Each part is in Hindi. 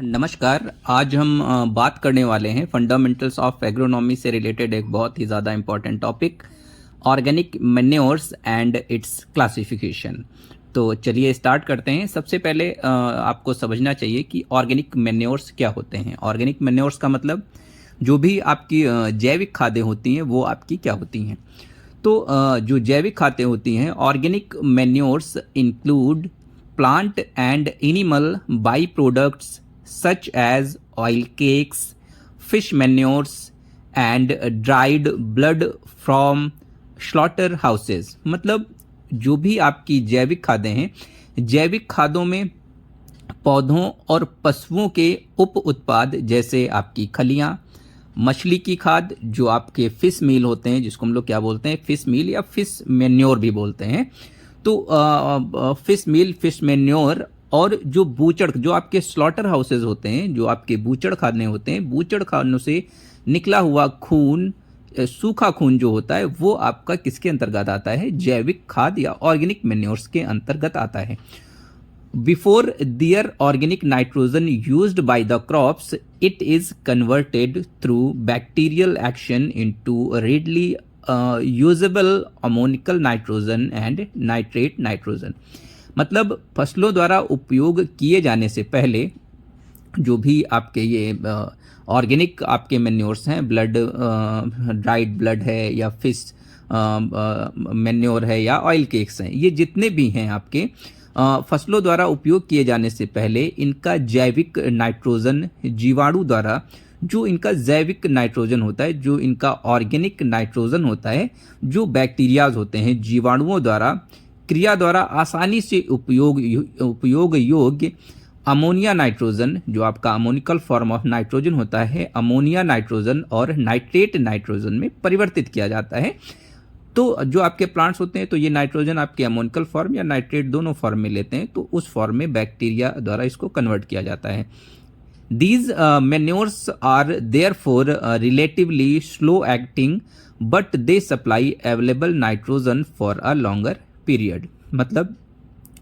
नमस्कार। आज हम बात करने वाले हैं फंडामेंटल्स ऑफ एग्रोनॉमी से रिलेटेड एक बहुत ही ज़्यादा important topic, organic manures and it's classification. तो चलिए स्टार्ट करते हैं। सबसे पहले आपको समझना चाहिए कि ऑर्गेनिक मैन्योर्स क्या होते हैं। ऑर्गेनिक मैन्योर्स का मतलब जो भी आपकी जैविक खादें होती हैं वो आपकी क्या होती हैं। तो जो जैविक खादें होती हैं, organic manures include plant and animal byproducts such as oil cakes, fish manures, and dried blood from slaughterhouses। मतलब जो भी आपकी जैविक खादें हैं, जैविक खादों में पौधों और पशुओं के उप उत्पाद जैसे आपकी खलियाँ, मछली की खाद जो आपके फिश मील होते हैं, जिसको हम लोग क्या बोलते हैं, फिश मील या फिश मैन्योर भी बोलते हैं। तो फिश मील, फिश मैन्योर और जो बूचड़, जो आपके स्लॉटर हाउसेज होते हैं, जो आपके बूचड़ खाने होते हैं, बूचड़ खानों से निकला हुआ खून, सूखा खून जो होता है वो आपका किसके अंतर्गत आता है, जैविक खाद या ऑर्गेनिक मैन्योर्स के अंतर्गत आता है। Before their organic nitrogen used by the crops, it is converted through bacterial action into readily usable ammonical nitrogen and nitrate nitrogen। मतलब फसलों द्वारा उपयोग किए जाने से पहले जो भी आपके ये ऑर्गेनिक आपके मैन्योर्स हैं, ब्लड, ड्राइड ब्लड है या फिश मैन्योर है या ऑयल केक्स हैं, ये जितने भी हैं आपके फसलों द्वारा उपयोग किए जाने से पहले इनका जैविक नाइट्रोजन जीवाणु द्वारा, जो इनका जैविक नाइट्रोजन होता है, जो इनका ऑर्गेनिक नाइट्रोजन होता है, जो बैक्टीरियाज होते हैं, जीवाणुओं द्वारा क्रिया द्वारा आसानी से उपयोग योग्य अमोनिया नाइट्रोजन, जो आपका अमोनिकल फॉर्म ऑफ नाइट्रोजन होता है, अमोनिया नाइट्रोजन और नाइट्रेट नाइट्रोजन में परिवर्तित किया जाता है। तो जो आपके प्लांट्स होते हैं, तो ये नाइट्रोजन आपके अमोनिकल फॉर्म या नाइट्रेट दोनों फॉर्म में लेते हैं, तो उस फॉर्म में बैक्टीरिया द्वारा इसको कन्वर्ट किया जाता है। These manures are therefore relatively slow acting, but they supply available nitrogen for a longer period। मतलब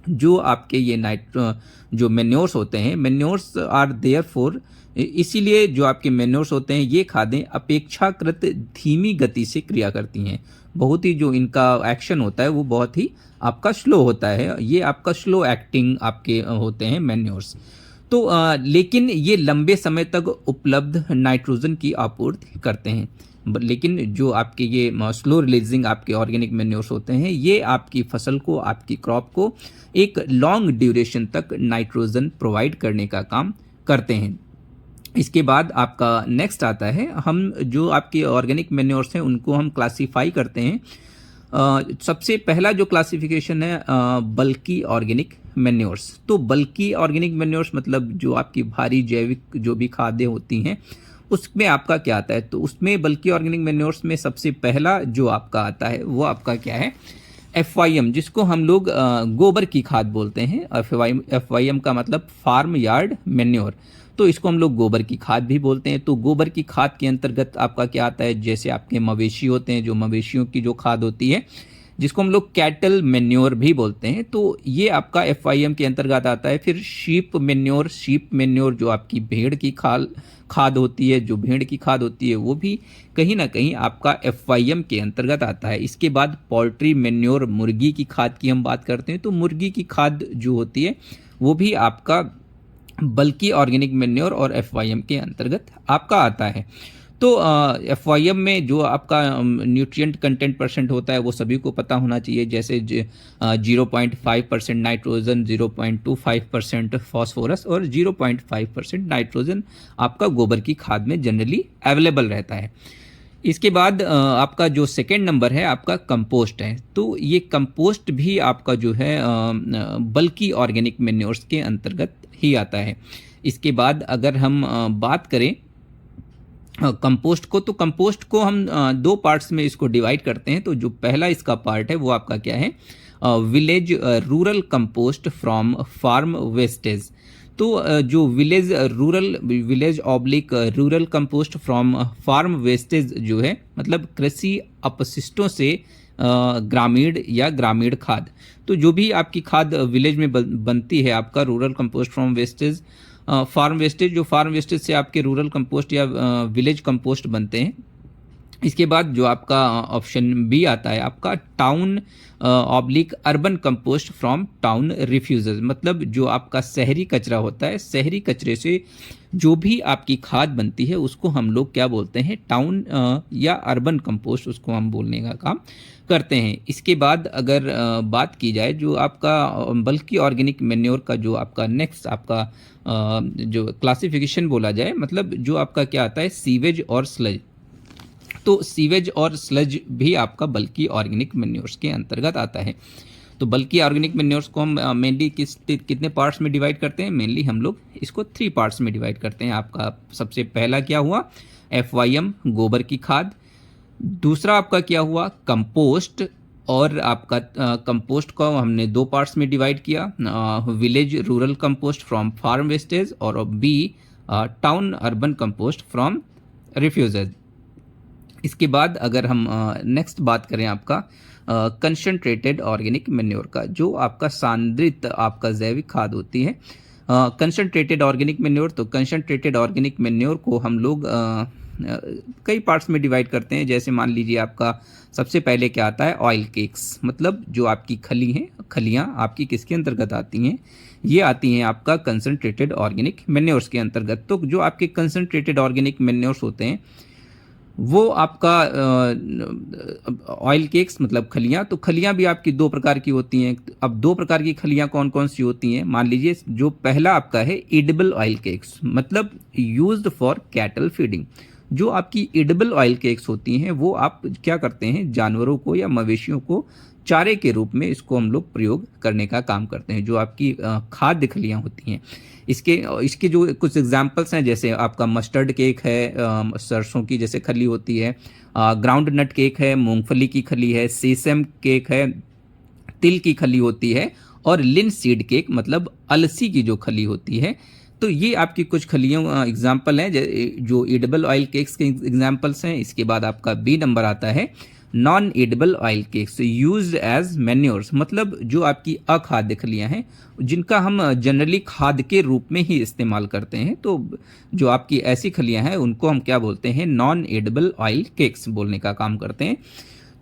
जो आपके ये जो मैन्योर्स होते हैं, मैन्योर्स आर देयरफॉर, इसीलिए जो आपके मैन्योर्स होते हैं ये खादें अपेक्षाकृत धीमी गति से क्रिया करती हैं। बहुत ही जो इनका एक्शन होता है वो बहुत ही आपका स्लो होता है, ये आपका स्लो एक्टिंग आपके होते हैं मैन्योर्स। तो लेकिन ये लंबे समय तक उपलब्ध नाइट्रोजन की आपूर्ति करते हैं। लेकिन जो आपके ये स्लो रिलीजिंग आपके ऑर्गेनिक मैन्योर्स होते हैं, ये आपकी फसल को, आपकी क्रॉप को एक लॉन्ग ड्यूरेशन तक नाइट्रोजन प्रोवाइड करने का काम करते हैं। इसके बाद आपका नेक्स्ट आता है, हम जो आपके ऑर्गेनिक मैन्योर्स हैं उनको हम क्लासीफाई करते हैं। सबसे पहला जो क्लासिफिकेशन है बल्की ऑर्गेनिक मैन्योर्स। तो बल्की ऑर्गेनिक मैन्योर्स मतलब जो आपकी भारी जैविक जो भी खादें होती हैं उसमें आपका क्या आता है, तो उसमें बल्की ऑर्गेनिक मैन्योर्स में सबसे पहला जो आपका आता है वो आपका क्या है, FYM, जिसको हम लोग गोबर की खाद बोलते हैं। FYM का मतलब फार्म यार्ड मैन्योर, तो इसको हम लोग गोबर की खाद भी बोलते हैं। तो गोबर की खाद के अंतर्गत आपका क्या आता है, जैसे आपके मवेशी होते हैं, जो मवेशियों की जो खाद होती है जिसको हम लोग कैटल मैन्योर भी बोलते हैं, तो ये आपका FYM के अंतर्गत आता है। फिर शीप मैन्योर जो आपकी भेड़ की खाद होती है, जो भेड़ की खाद होती है वो भी कहीं ना कहीं आपका FYM के अंतर्गत आता है। इसके बाद पोल्ट्री मैन्योर, मुर्गी की खाद की हम बात करते हैं, तो मुर्गी की खाद जो होती है वो भी आपका बल्कि ऑर्गेनिक मैन्योर और FYM के अंतर्गत आपका आता है। तो FYM में जो आपका न्यूट्रिएंट कंटेंट परसेंट होता है वो सभी को पता होना चाहिए, जैसे 0.5% नाइट्रोजन, 0.25% फॉस्फोरस और 0.5% नाइट्रोजन आपका गोबर की खाद में जनरली अवेलेबल रहता है। इसके बाद आपका जो सेकेंड नंबर है आपका कंपोस्ट है। तो ये कंपोस्ट भी आपका जो है बल्कि ऑर्गेनिक मैन्योर्स के अंतर्गत ही आता है। इसके बाद अगर हम बात करें कंपोस्ट को, तो कंपोस्ट को हम दो पार्ट्स में इसको डिवाइड करते हैं। तो जो पहला इसका पार्ट है वो आपका क्या है, village rural compost from farm wastage. तो जो village oblique rural compost from farm wastage जो है, मतलब कृषि अपशिष्टों से ग्रामीण या ग्रामीण खाद। तो जो भी आपकी खाद विलेज में बनती है, आपका rural compost from wastage, farm wastage, जो फार्म वेस्टेज से आपके रूरल कंपोस्ट या विलेज कंपोस्ट बनते हैं। इसके बाद जो आपका ऑप्शन बी आता है आपका town oblique urban compost from town refusal, मतलब जो आपका शहरी कचरा होता है, शहरी कचरे से जो भी आपकी खाद बनती है उसको हम लोग क्या बोलते हैं, टाउन या अर्बन कंपोस्ट, उसको हम बोलने का काम करते हैं। इसके बाद अगर बात की जाए जो आपका बल्कि ऑर्गेनिक मैन्योर का जो आपका नेक्स्ट आपका जो क्लासिफिकेशन बोला जाए, मतलब जो आपका क्या आता है सीवेज और स्लज, तो सीवेज और स्लज भी आपका बल्कि ऑर्गेनिक मैन्योर्स के अंतर्गत आता है। तो बल्कि ऑर्गेनिक मैन्योर्स को हम मेनली कितने पार्ट्स में डिवाइड करते हैं, मेनली हम लोग इसको 3 पार्ट्स में डिवाइड करते हैं। आपका सबसे पहला क्या हुआ FYM गोबर की खाद, दूसरा आपका क्या हुआ कंपोस्ट, और आपका कंपोस्ट को हमने 2 पार्ट्स में डिवाइड किया, village rural compost from farm wastage, और B town urban compost from refuges. इसके बाद अगर हम नेक्स्ट बात करें आपका कंसंट्रेटेड ऑर्गेनिक मैन्योर का, जो आपका सांद्रित आपका जैविक खाद होती है कंसंट्रेटेड ऑर्गेनिक मैन्योर। तो कंसंट्रेटेड ऑर्गेनिक मैन्योर को हम लोग कई पार्ट्स में डिवाइड करते हैं। जैसे मान लीजिए आपका सबसे पहले क्या आता है ऑयल केक्स, मतलब जो आपकी खली हैं, खलियाँ आपकी किसके अंतर्गत आती हैं, ये आती हैं आपका कंसंट्रेटेड ऑर्गेनिक मैन्योर्स के अंतर्गत। तो जो आपके कंसंट्रेटेड ऑर्गेनिक मैन्योर्स होते हैं वो आपका ऑयल केक्स मतलब खलियाँ, तो खलियाँ भी आपकी 2 प्रकार की होती हैं। अब 2 प्रकार की खलियाँ कौन कौन सी होती हैं, मान लीजिए जो पहला आपका है एडिबल ऑयल केक्स, मतलब यूज्ड फॉर कैटल फीडिंग। जो आपकी एडिबल ऑयल केक्स होती हैं वो आप क्या करते हैं, जानवरों को या मवेशियों को चारे के रूप में इसको हम लोग प्रयोग करने का काम करते हैं। जो आपकी खाद्य खलियाँ होती हैं, इसके जो कुछ एग्जाम्पल्स हैं, जैसे आपका मस्टर्ड केक है, सरसों की जैसे खली होती है, ग्राउंड नट केक है, मूंगफली की खली है, सेसम केक है, तिल की खली होती है, और लिनसीड केक मतलब अलसी की जो खली होती है। तो ये आपकी कुछ खलियों एग्जाम्पल हैं जो एडिबल ऑयल केक्स के एग्जाम्पल्स हैं। इसके बाद आपका बी नंबर आता है non edible oil cakes used as manures, मतलब जो आपकी अखाद्य खलियाँ हैं जिनका हम जनरली खाद के रूप में ही इस्तेमाल करते हैं। तो जो आपकी ऐसी खलियाँ हैं उनको हम क्या बोलते हैं, नॉन एडिबल ऑयल केक्स बोलने का काम करते हैं।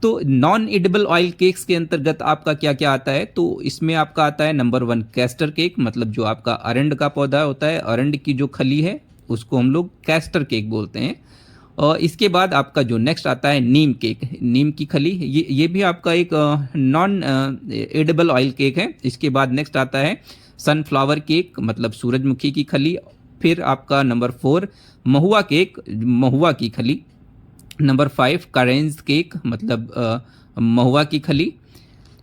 तो नॉन एडिबल ऑयल केक्स के अंतर्गत आपका क्या क्या आता है, तो इसमें आपका आता है नंबर 1 कैस्टर केक, मतलब जो आपका अरंड का पौधा होता है, अरंड की जो खली है उसको हम लोग कैस्टर केक बोलते हैं। और इसके बाद आपका जो नेक्स्ट आता है नीम केक, नीम की खली, ये भी आपका एक नॉन एडिबल ऑयल केक है। इसके बाद नेक्स्ट आता है सनफ्लावर केक, मतलब सूरजमुखी की खली। फिर आपका नंबर 4 महुआ केक, महुआ की खली। नंबर 5 करेंज केक, मतलब महुआ की खली।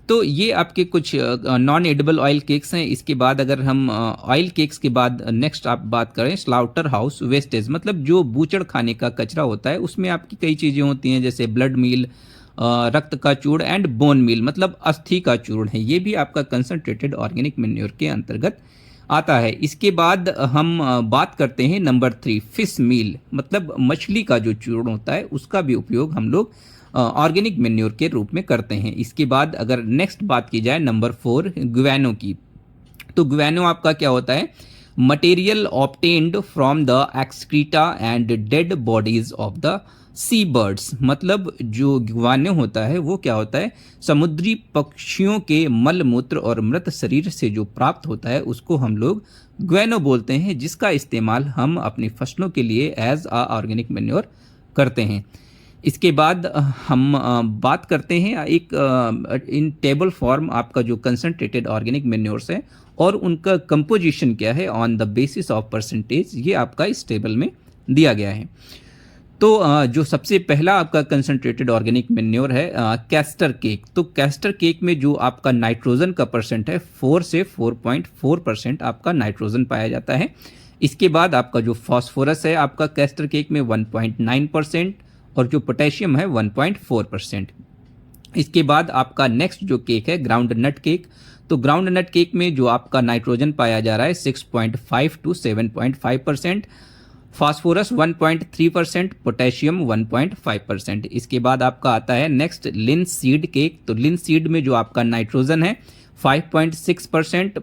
तो ये आपके कुछ नॉन एडिबल ऑयल केक्स हैं। इसके बाद अगर हम ऑयल केक्स के बाद नेक्स्ट आप बात करें स्लाउटर हाउस वेस्टेज, मतलब जो बूचड़ खाने का कचरा होता है उसमें आपकी कई चीज़ें होती हैं, जैसे ब्लड मील, रक्त का चूर्ण एंड बोन मील, मतलब अस्थि का चूर्ण है। ये भी आपका कंसंट्रेटेड ऑर्गेनिक मैन्योर के अंतर्गत आता है। इसके बाद हम बात करते हैं नंबर 3 फिश मील, मतलब मछली का जो चूर्ण होता है उसका भी उपयोग हम लोग ऑर्गेनिक मैन्योर के रूप में करते हैं। इसके बाद अगर नेक्स्ट बात की जाए नंबर 4 ग्वेनो की, तो ग्वेनो आपका क्या होता है, material obtained from the excreta and dead bodies of the sea birds, मतलब जो ग्वेनो होता है वो क्या होता है, समुद्री पक्षियों के मल मूत्र और मृत शरीर से जो प्राप्त होता है उसको हम लोग ग्वेनो बोलते हैं, जिसका इस्तेमाल हम अपनी फसलों के लिए एज आ ऑर्गेनिक मैन्योर करते हैं। इसके बाद हम बात करते हैं एक इन टेबल फॉर्म आपका जो कंसंट्रेटेड ऑर्गेनिक मैन्योर्स है और उनका कंपोजिशन क्या है on the basis of percentage, ये आपका इस टेबल में दिया गया है। तो जो सबसे पहला आपका कंसंट्रेटेड ऑर्गेनिक मैन्योर है कैस्टर केक। तो कैस्टर केक में जो आपका नाइट्रोजन का परसेंट है 4 से 4.4% आपका नाइट्रोजन पाया जाता है। इसके बाद आपका जो फॉस्फोरस है आपका कैस्टर केक में 1.9% और जो पोटेशियम है 1.4%। इसके बाद आपका नेक्स्ट जो केक है ग्राउंड नट केक। तो ग्राउंड नट केक में जो आपका नाइट्रोजन पाया जा रहा है 6.5 to 7.5%, फास्फोरस 1.3%, पोटेशियम 1.5%। इसके बाद आपका आता है नेक्स्ट लिनसीड केक। तो लिनसीड में जो आपका नाइट्रोजन है 5.6%,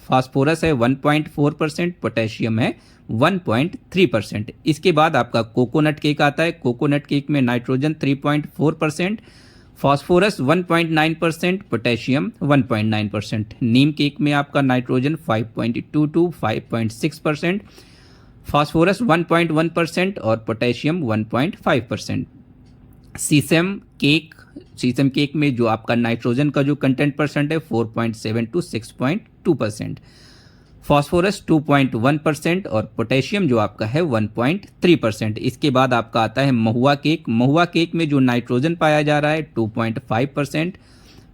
फास्फोरस है 1.4%, पोटेशियम है 1.3%। इसके बाद आपका कोकोनट केक आता है। कोकोनट केक में नाइट्रोजन 3.4%, फास्फोरस 1.9%, पोटेशियम 1.9%। नीम केक में आपका नाइट्रोजन 5.22, 5.6%, फास्फोरस 1.1% और पोटेशियम 1.5%। सीसम केक में जो आपका नाइट्रोजन का जो कंटेंट परसेंट है 4.7 टू 6.2%, फास्फोरस 2.1% और पोटेशियम जो आपका है 1.3%। इसके बाद आपका आता है महुआ केक। महुआ केक में जो नाइट्रोजन पाया जा रहा है 2.5%,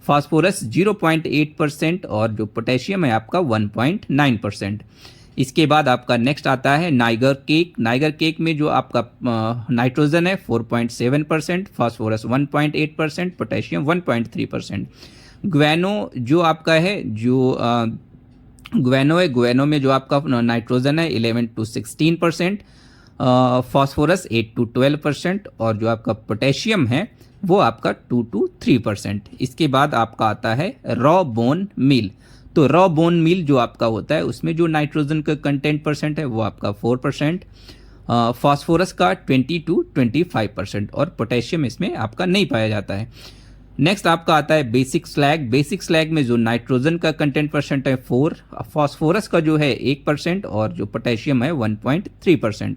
फास्फोरस 0.8% और जो पोटेशियम है आपका 1.9%। इसके बाद आपका नेक्स्ट आता है नाइगर केक। नाइगर केक में जो आपका नाइट्रोजन है 4.7%, फास्फोरस 1.8%, पोटेशियम 1.3%। ग्वेनो जो आपका है जो ग्वेनो है, ग्वेनो में जो आपका नाइट्रोजन है 11 टू 16%, फास्फोरस 8 टू 12% और जो आपका पोटेशियम है वो आपका 2 टू 3%। इसके बाद आपका आता है रॉ बोन मील। तो रॉ बोन मील जो आपका होता है उसमें जो नाइट्रोजन का कंटेंट परसेंट है वो आपका 4%, फास्फोरस का 20 टू 25% और पोटेशियम इसमें आपका नहीं पाया जाता है। नेक्स्ट आपका आता है बेसिक स्लैग। बेसिक स्लैग में जो नाइट्रोजन का कंटेंट परसेंट है 4, फास्फोरस का जो है 1% और जो पोटेशियम है 1.3%।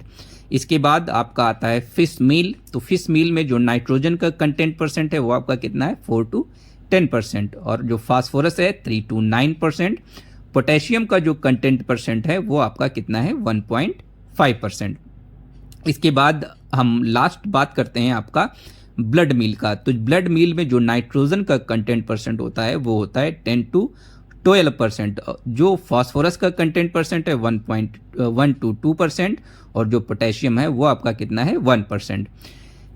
इसके बाद आपका आता है फिश मील। तो फिश मील में जो नाइट्रोजन का कंटेंट परसेंट है वो आपका कितना है 4 टू 10% और जो फास्फोरस है 3 टू 9%। पोटेशियम का जो कंटेंट परसेंट है वो आपका कितना है 1.5%। इसके बाद हम लास्ट बात करते हैं आपका ब्लड मील का। तो ब्लड मील में जो नाइट्रोजन का कंटेंट परसेंट होता है वो होता है 10 टू 12%। जो फास्फोरस का कंटेंट परसेंट है 1.1 टू 2% और जो पोटेशियम है वो आपका कितना है 1%।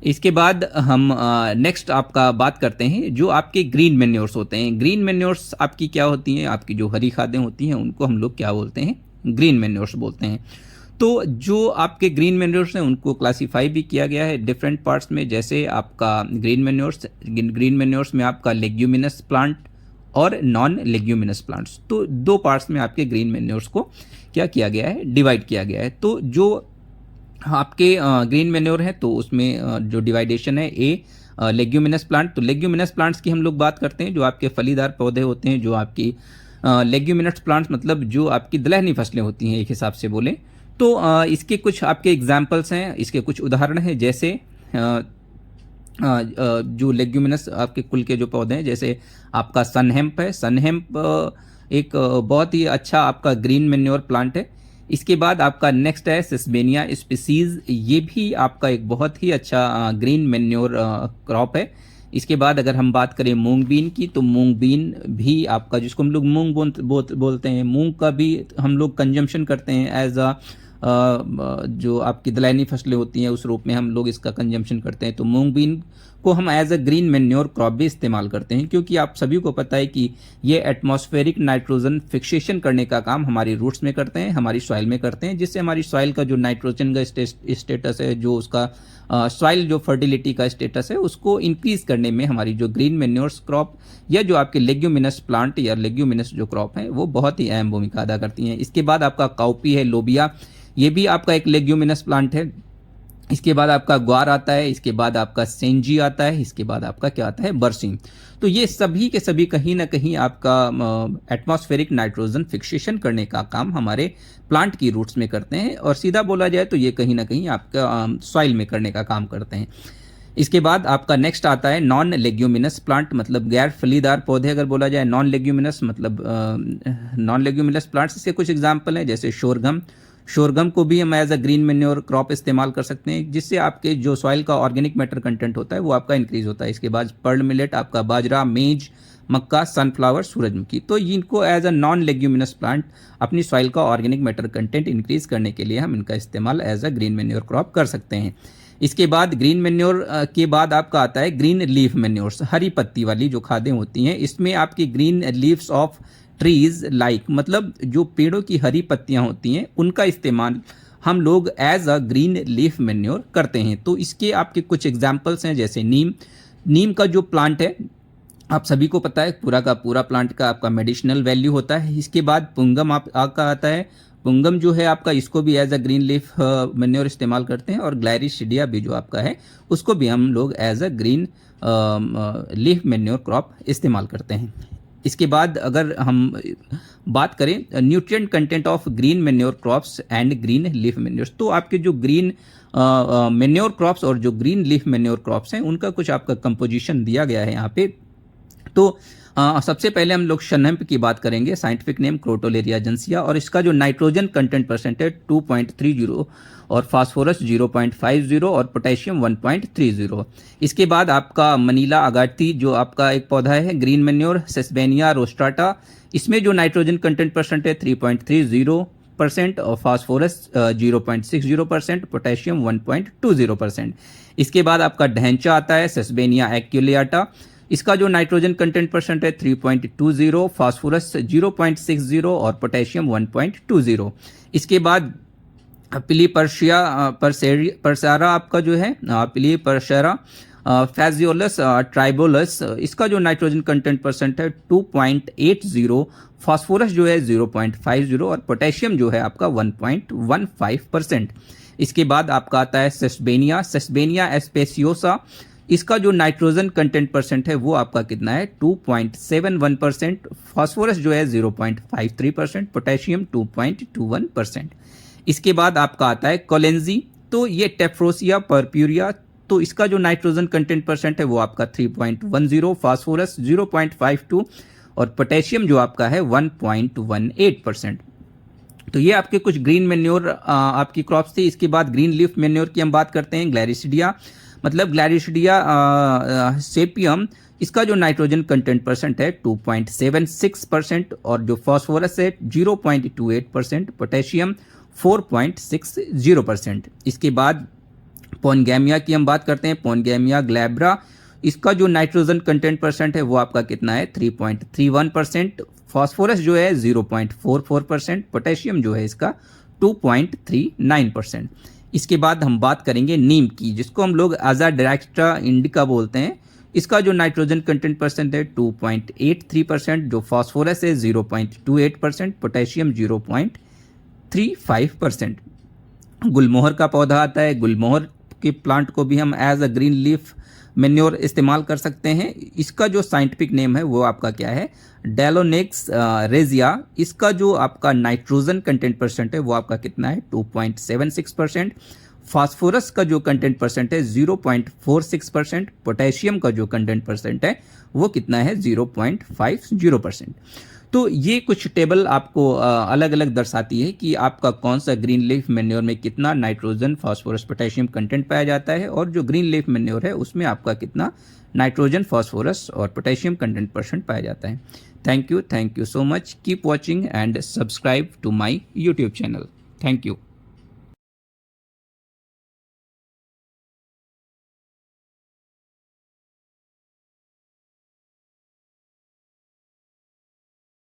इसके बाद हम नेक्स्ट आपका बात करते हैं जो आपके ग्रीन मैन्योर्स होते हैं। ग्रीन मैन्योर्स आपकी क्या होती हैं, आपकी जो हरी खादें होती हैं उनको हम लोग क्या बोलते हैं, ग्रीन मैन्योर्स बोलते हैं। तो जो आपके ग्रीन मैन्योर्स हैं उनको क्लासीफाई भी किया गया है डिफरेंट पार्ट्स में। जैसे आपका ग्रीन मैन्योर्स में आपका लेग्यूमिनस प्लांट और नॉन लेग्यूमिनस प्लांट्स, तो दो पार्ट्स में आपके ग्रीन मैन्योर्स को क्या किया गया है, डिवाइड किया गया है। तो जो आपके ग्रीन मैन्योर है तो उसमें जो डिवाइडेशन है ए लेग्यूमिनस प्लांट। तो लेग्यूमिनस प्लांट्स की हम लोग बात करते हैं जो आपके फलीदार पौधे होते हैं, जो आपकी लेग्यूमिनस प्लांट्स मतलब जो आपकी दलहनी फसलें होती हैं एक हिसाब से बोलें तो इसके कुछ आपके एग्जाम्पल्स हैं, इसके कुछ उदाहरण हैं। जैसे जो लेग्यूमिनस आपके कुल के जो पौधे हैं, जैसे आपका सनहेम्प है। सनहेम्प एक बहुत ही अच्छा आपका ग्रीन मैन्योर प्लांट है। इसके बाद आपका नेक्स्ट है सिस्बेनिया स्पीसीज। ये भी आपका एक बहुत ही अच्छा ग्रीन मैन्योर क्रॉप है। इसके बाद अगर हम बात करें मूंग बीन की, तो मूंग बीन भी आपका, जिसको हम लोग मूंग बोलते हैं, मूंग का भी हम लोग कंजम्पशन करते हैं एज अ जो आपकी दलहनी फसलें होती हैं उस रूप में हम लोग इसका कंजम्पशन करते हैं। तो मूंग बीन को हम as a green manure crop भी इस्तेमाल करते हैं, क्योंकि आप सभी को पता है कि ये एटमॉस्फेरिक नाइट्रोजन फिक्सेशन करने का काम हमारी रूट्स में करते हैं, हमारी सॉइल में करते हैं, जिससे हमारी सॉइल का जो नाइट्रोजन का स्टेटस है, जो उसका सॉइल जो फर्टिलिटी का स्टेटस है, उसको इंक्रीज करने में हमारी जो ग्रीन मैन्योर्स क्रॉप या जो आपके लेग्यूमिनस प्लांट या लेग्यूमिनस जो क्रॉप है वो बहुत ही अहम भूमिका अदा करती हैं। इसके बाद आपका काउपी है, लोबिया, ये भी आपका एक लेग्यूमिनस प्लांट है। इसके बाद आपका ग्वार आता है, इसके बाद आपका सेंजी आता है, इसके बाद आपका क्या आता है, बरसिंग। तो ये सभी के सभी कहीं ना कहीं आपका एटमॉस्फेरिक नाइट्रोजन फिक्सेशन करने का काम हमारे प्लांट की रूट्स में करते हैं, और सीधा बोला जाए तो ये कहीं ना कहीं आपका सॉइल में करने का काम करते हैं। इसके बाद आपका नेक्स्ट आता है नॉन लेग्यूमिनस प्लांट, मतलब गैर फलीदार पौधे अगर बोला जाए, नॉन लेग्यूमिनस मतलब नॉन लेग्यूमिनस प्लांट्स। इसके कुछ एग्जाम्पल हैं, जैसे शोरगम को भी हम as a green manure crop इस्तेमाल कर सकते हैं, जिससे आपके जो सॉइल का ऑर्गेनिक मैटर कंटेंट होता है वो आपका इंक्रीज होता है। इसके बाद पर्ल मिलेट, आपका बाजरा, मेज, मक्का, सनफ्लावर, सूरजमुखी, तो इनको as a non leguminous plant अपनी सॉइल का ऑर्गेनिक मैटर कंटेंट इंक्रीज करने के लिए हम इनका इस्तेमाल as a green manure crop कर सकते हैं। इसके बाद ग्रीन मैन्योर के बाद आपका आता है ग्रीन लीफ मैन्योर्स, हरी पत्ती वाली जो खादें होती हैं। इसमें आपकी green leaves of trees like, मतलब जो पेड़ों की हरी पत्तियां होती हैं उनका इस्तेमाल हम लोग as a green leaf manure करते हैं। तो इसके आपके कुछ एग्जाम्पल्स हैं, जैसे नीम का जो प्लांट है आप सभी को पता है पूरा का पूरा प्लांट का आपका मेडिसिनल वैल्यू होता है। इसके बाद पुंगम आपका आता है। पुंगम जो है आपका, इसको भी as a green leaf manure इस्तेमाल करते हैं, और ग्लायरिसिडिया भी जो आपका है उसको भी हम लोग as a green leaf manure crop इस्तेमाल करते हैं। इसके बाद अगर हम बात करें nutrient content of green manure crops and green leaf manures, तो आपके जो ग्रीन मैन्योर क्रॉप्स और जो ग्रीन लीफ मैन्योर क्रॉप्स हैं उनका कुछ आपका कंपोजिशन दिया गया है यहाँ पे। तो सबसे पहले हम लोग शनहम्प की बात करेंगे, साइंटिफिक नेम क्रोटोलेरिया जेंसिया, और इसका जो नाइट्रोजन कंटेंट परसेंटेज 2.30 और फास्फोरस 0.50 और पोटेशियम 1.30। इसके बाद आपका मनीला अगाथी जो आपका एक पौधा है ग्रीन मैन्योर, सेस्बेनिया रोस्ट्राटा, इसमें जो नाइट्रोजन कंटेंट परसेंटेज 3.30% और फास्फोरस 0.60%, पोटेशियम 1.20%। इसके बाद आपका ढैंचा आता है सेस्बेनिया एक्यूलेटा, इसका जो नाइट्रोजन कंटेंट परसेंट है 3.20, फास्फोरस 0.60 और पोटेशियम 1.20। इसके बाद पिली परसारा आपका जो है पिली परसारा फैजियोलस ट्राइबोलस, इसका जो नाइट्रोजन कंटेंट परसेंट है 2.80, फास्फोरस जो है 0.50 और पोटेशियम जो है आपका 1.15%। इसके बाद आपका आता है सेस्बेनिया एस्पेसियोसा, इसका जो नाइट्रोजन कंटेंट परसेंट है वो आपका कितना है 2.71%, फास्फोरस जो है 0.53%, पोटेशियम 2.21%। इसके बाद आपका आता है कोलेंजी, तो ये टेफ्रोसिया परप्यूरिया, तो इसका जो नाइट्रोजन कंटेंट परसेंट है वो आपका 3.10, फास्फोरस 0.52 और पोटेशियम जो आपका है 1.18%। तो ये आपके कुछ ग्रीन मैन्योर आपकी क्रॉप्स थी। इसके बाद ग्रीन लीफ मैन्योर की हम बात करते हैं। ग्लायरिसिडिया मतलब ग्लायरिसिडिया सेपियम, इसका जो नाइट्रोजन कंटेंट परसेंट है 2.76% और जो फास्फोरस है 0.28%, पोटेशियम 4.60%। इसके बाद पोनगैमिया की हम बात करते हैं। पोनगैमिया ग्लैब्रा, इसका जो नाइट्रोजन कंटेंट परसेंट है वो आपका कितना है 3.31%, फास्फोरस जो है 0.44%, पोटेशियम जो है इसका 2.39%। इसके बाद हम बात करेंगे नीम की, जिसको हम लोग अजाडिरेक्टा इंडिका बोलते हैं। इसका जो नाइट्रोजन कंटेंट परसेंट है 2.83%, जो फास्फोरस है 0.28%, पोटेशियम 0.35%। गुलमोहर का पौधा आता है। गुलमोहर के प्लांट को भी हम as a green leaf manure इस्तेमाल कर सकते हैं। इसका जो साइंटिफिक नेम है वो आपका क्या है डेलोनेक्स रेजिया, इसका जो आपका नाइट्रोजन कंटेंट परसेंट है वो आपका कितना है 2.76%, फास्फोरस का जो कंटेंट परसेंट है 0.46%, पोटेशियम का जो कंटेंट परसेंट है वो कितना है 0.50%। तो ये कुछ टेबल आपको अलग अलग दर्शाती है कि आपका कौन सा ग्रीन लीफ मैन्योर में कितना नाइट्रोजन, फास्फोरस, पोटेशियम कंटेंट पाया जाता है, और जो ग्रीन लीफ मैन्योर है उसमें आपका कितना नाइट्रोजन, फास्फोरस और पोटेशियम कंटेंट परसेंट पाया जाता है। Thank you so much, keep watching and subscribe to my YouTube channel. Thank you.